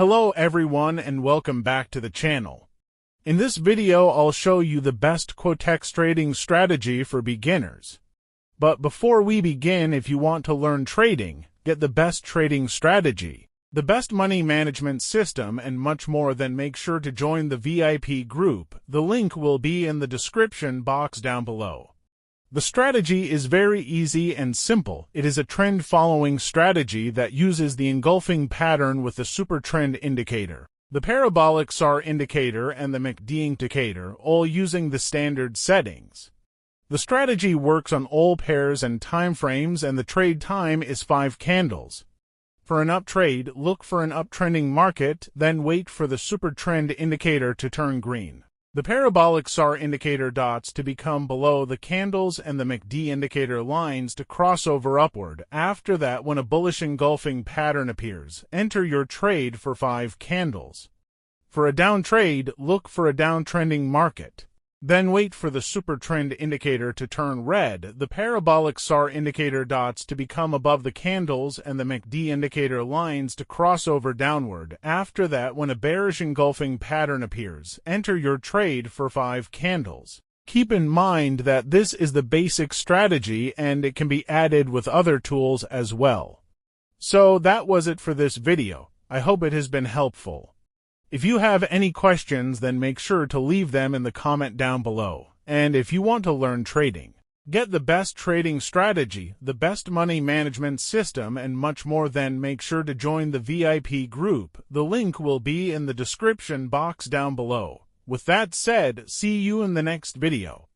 Hello everyone and welcome back to the channel. In this video I'll show you the best Quotex trading strategy for beginners. But before we begin, if you want to learn trading, get the best trading strategy, the best money management system and much more, then make sure to join the VIP group. The link will be in the description box down below. The strategy is very easy and simple. It is a trend-following strategy that uses the engulfing pattern with the super trend indicator, the parabolic SAR indicator, and the MACD indicator, all using the standard settings. The strategy works on all pairs and time frames, and the trade time is 5 candles. For an up trade, look for an uptrending market, then wait for the super trend indicator to turn green, the parabolic SAR indicator dots to become below the candles, and the MACD indicator lines to cross over upward. After that, when a bullish engulfing pattern appears, enter your trade for 5 candles. For a down trade, look for a downtrending market. Then wait for the super trend indicator to turn red, the parabolic SAR indicator dots to become above the candles, and the MACD indicator lines to cross over downward. After that, when a bearish engulfing pattern appears, enter your trade for 5 candles. Keep in mind that this is the basic strategy and it can be added with other tools as well. So that was it for this video. I hope it has been helpful. If you have any questions, then make sure to leave them in the comment down below. And if you want to learn trading, get the best trading strategy, the best money management system, and much more, then make sure to join the VIP group. The link will be in the description box down below. With that said, see you in the next video.